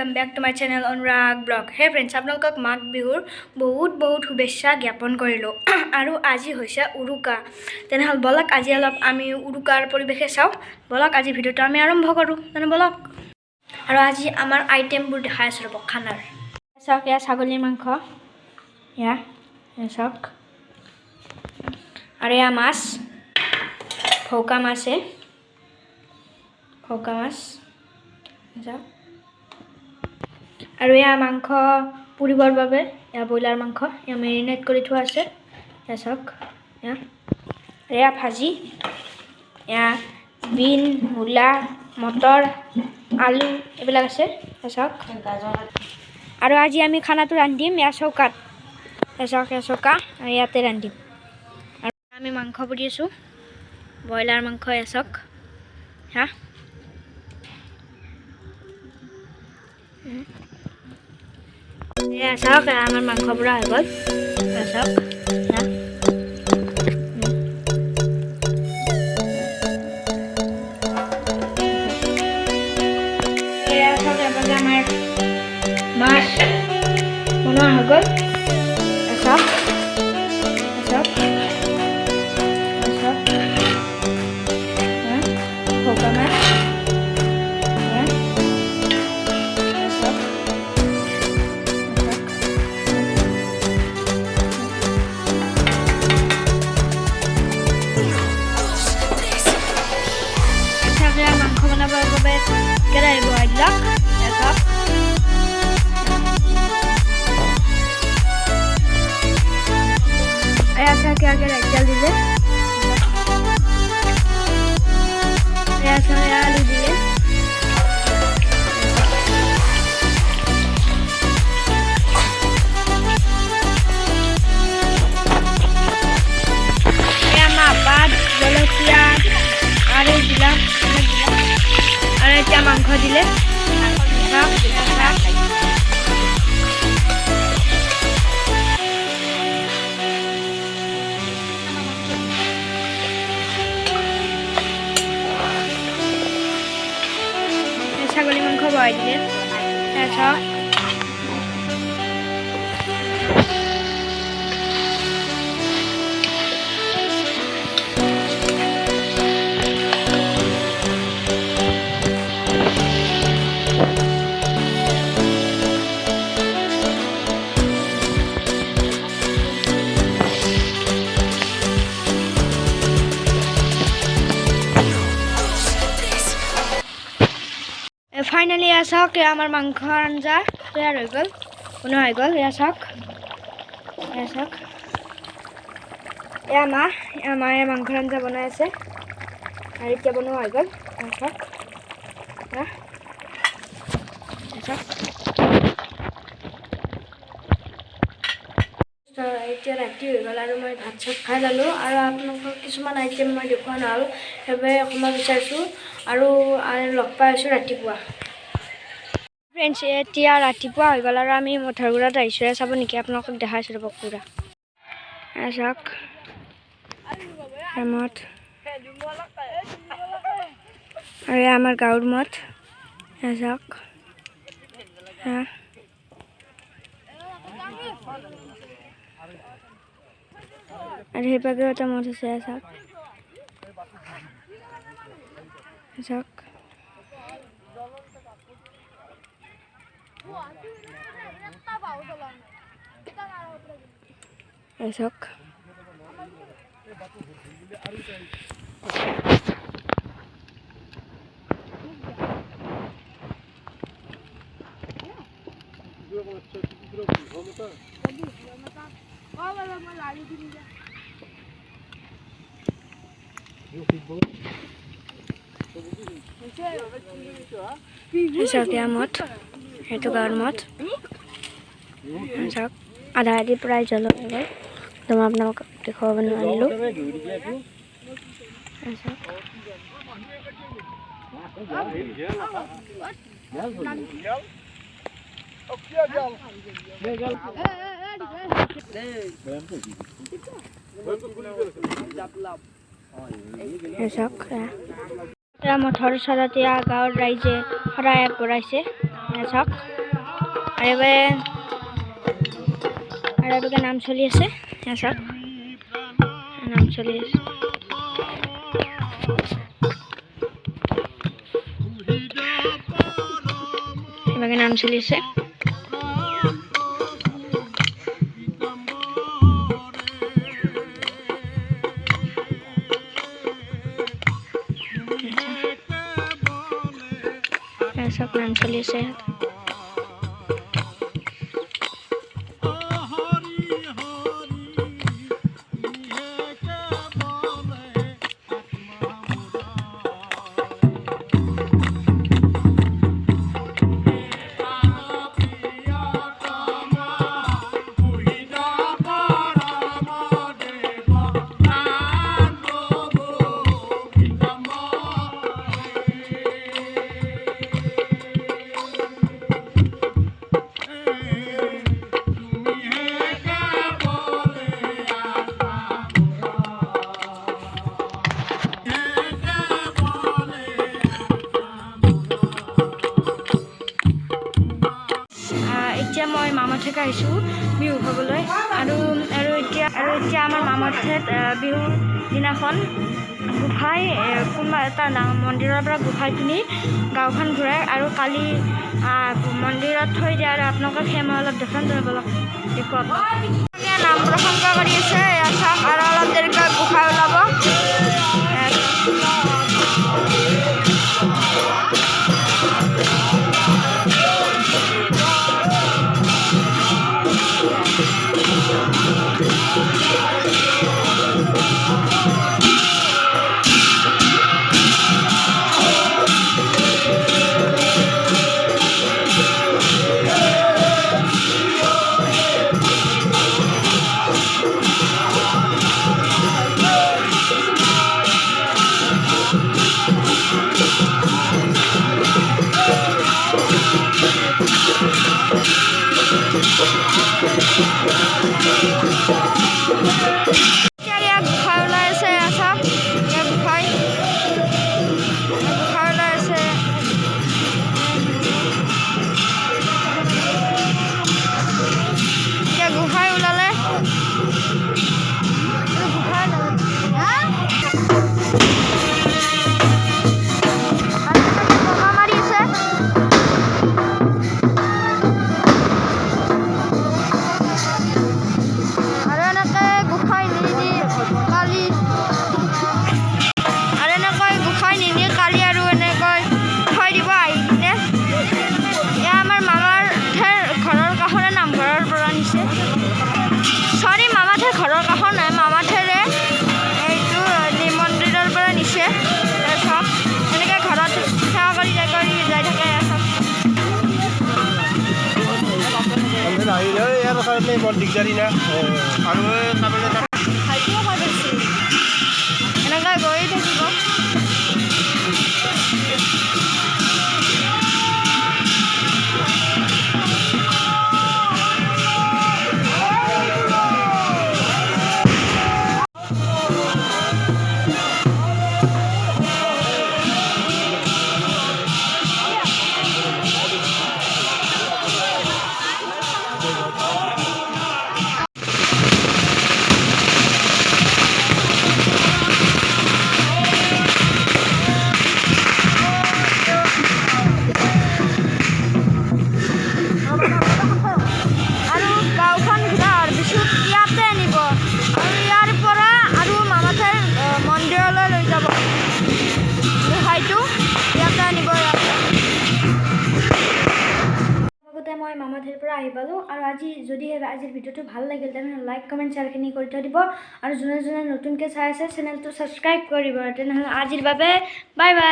Welcome back to my channel Anurag blog. Hey friends आपलोगक माघ बिहुर बहुत बहुत शुभेच्छा ज्ञापन करिलो आरो আজি হৈছে उरुका। तेनहल बलक আজি अलप आमी उरुकार परिवेशे चाও। बलक আজি भिडिओটো आमी आरम्भ करू। तेने बलक आरो আজি आमार आइटेमबुर देखाइ आछो रब खानार। चाওক या ছাগলীৰ মাংস या चाওক आरो या माছ भौका माछे भौका माछ আৰু या মাংস পুৰিবৰ বাবে या ব্ৰইলাৰ মাংস या মেৰিনেট কৰি থোৱা আছে या চাওক या ভাজি या বিন মূলা মটৰ আলু এবিলাক আছে চাওক আৰু আজি আমি খানাটো ৰান্ধিম या চৌকাত চাওক या চৌকা আৰু ইয়াতে ৰান্ধিম আৰু আমি মাংস পুৰি আছো ব্ৰইলাৰ মাংস या চাওক হা Ya sao cái ăn măng không ra rồi ya sao ya ya sao cái bagaimana mas mana hagal ya sao ya sao ya hoga mas Kerai buat lak, ya kak. Ayah saya kira jal dile. Ayah saya alu dile. Ayah mapat, jolokia, alu dile. Ada क्या मांग दिले ছাগলী মাংস বহাই দিলে Finally ya sok ya amar mangkho anja tayar hoy gol bana hoy gol ya sok ya ma ya mangkho anja banai ase ar eta bana hoy gol ya sok তো এতিয়া ৰাতি হৈ গ'ল আৰু মই ভাত চাত খাই ললোঁ আৰু আপোনালোকক কিছুমান আইটেম মই দেখুওৱা নহ'ল সেইবাবে অকণমান বিচাৰিছোঁ আৰু লগ পাই আছোঁ ৰাতিপুৱা ফ্ৰেণ্ডছ এতিয়া ৰাতিপুৱা হৈ গ'ল আৰু আমি মথাৰগুড়াত আহিছোঁ চাব নেকি আপোনালোকক দেখাইছোঁ ৰ'ব পুৰা চাওক মঠ আৰু আমাৰ গাঁৱৰ মঠ চাওক আর हे পাগে ওটা মত আছে চাওক চাওক চাওক क्या मत हेतु गाँव मत आधा आधी प्राय जल तो मैं अपना देखा बनलो মঠৰ ওচৰত গাঁৱৰ ৰাইজে শৰাই আগবঢ়াইছে এয়া চাওক আৰু এবাৰ নাম চলি আছে এয়া চাওক নাম চলি আছে এবাৰ নাম চলি আছে সব নাম চলি আছে এতিয়া মই মামাঠেক আহিছোঁ বিহু খাবলৈ আৰু এতিয়া আমাৰ মামাঠেত বিহুৰ দিনাখন গোসাঁই কোনোবা এটা মন্দিৰৰ পৰা গোসাঁই কিনি গাঁওখন ঘূৰাই আৰু কালি মন্দিৰত থৈ দিয়ে আৰু আপোনালোকক সেই মই অলপ দেখুৱাব নাম প্ৰসংগ কৰি আছে চাওক আৰু অলপ দেৰিকৈ গোসাঁই ওলাব বৰ দিগদাৰী না আৰু এনেকৈ গৈয়ে থাকিব মই মামাঠেৰ পৰা আহি পালোঁ আৰু যদিহে আজিৰ ভিডিঅ'টো ভাল লাগিল তেনেহ'লে লাইক কমেণ্ট শ্বেয়াৰখিনি কৰি থৈ দিব আৰু যোনে নতুনকৈ চাই আছে চেনেলটো ছাবস্ক্ৰাইব কৰিব তেনেহ'লে আজিৰ বাবে বাই বাই।